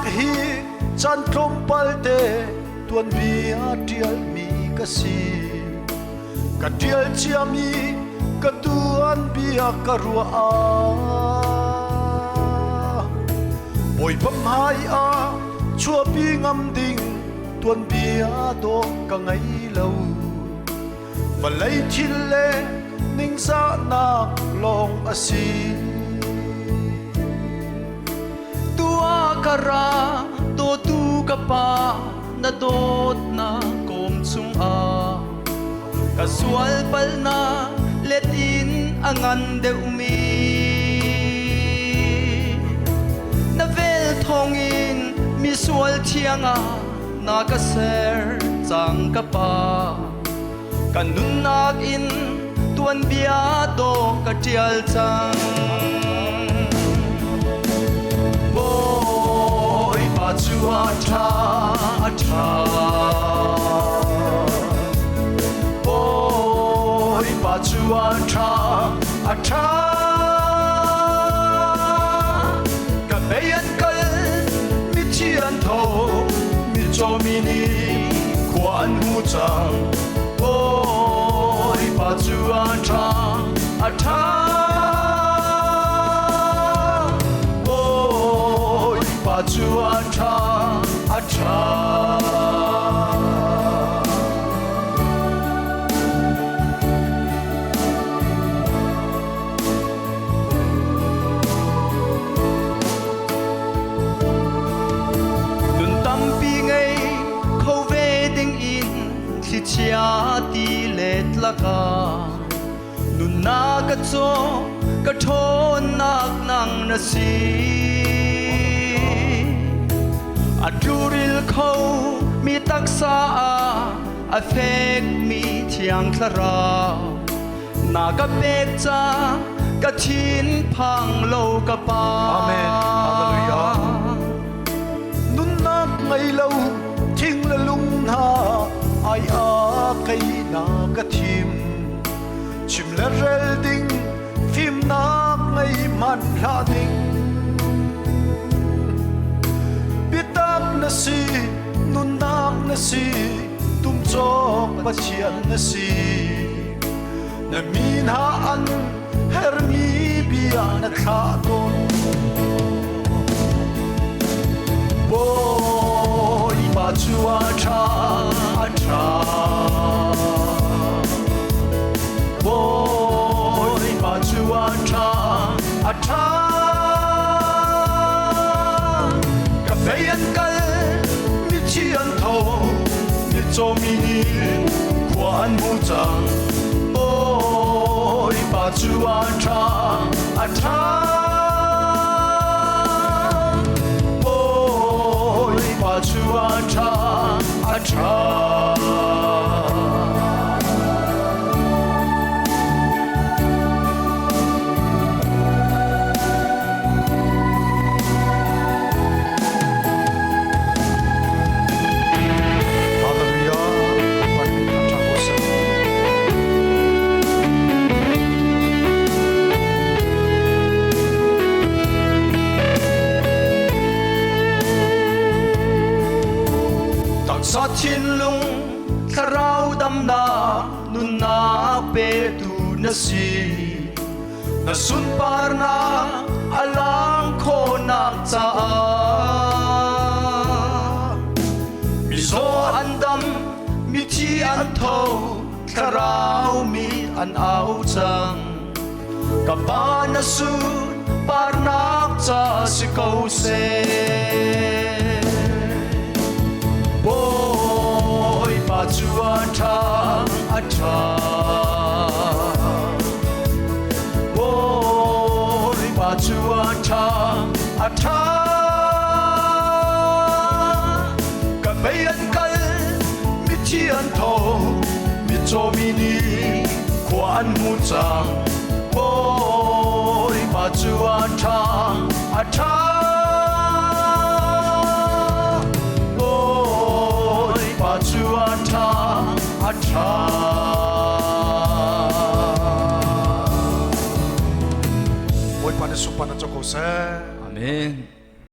hi chan klom palte tuan bia tial mi kasi ka tial chiami ka tuan bia karua a boy pam hai a chua pi ngam ding tuan bia do ka ngai lo và lấy thil le ning sa nak long asi tua kara to tu kapa na dot na kom chung a kasual pal na let in angan de umi na vel thong in mi sual thianga na ka ser chang kapa kanun nak in tuan bia do ka tial chang boy pa chua tha tha boy pa chua tha tha ka bayan kal mi chian tho mi cho mi ni kwan hu chang boy pa chua tha tha boy pa chua tha tha nun tam pi ngai khâu ve ding in khi chia ti let laka nun na ka cho ka thon nak nang na si aduril khâu mi taksa a phek mi thiang thlara na ka pek cha ka thin phang lo ka pa amen hallelujah nun nak ngai lo thing la lung na ai a kai na ka thim chim la rel ding phim nak ngai man la ding bitak na si nun nak na si tum chok pa chian na si na min ha an her mi bia na kha don boy pa chua tha tha boy pa chua tha tha ka bayan kal mi chian tho mi cho mi ni kwan mu chang boy pa chua tha tha boy pa chua tha tha sa thiên lung tharau dam na nun na pe tu na si na sun par na alang kho nak cha mi zo andam mi chi an tho tharau mi an au chang ka pa na sun par nak cha si ko se boy pa chua tha tha boy pa chua tha tha ka bayan kal mi chian tho mi cho mi ni kwan mu chang boy pa chua tha tha chua tha tha boy pa na supa na choko sa amen.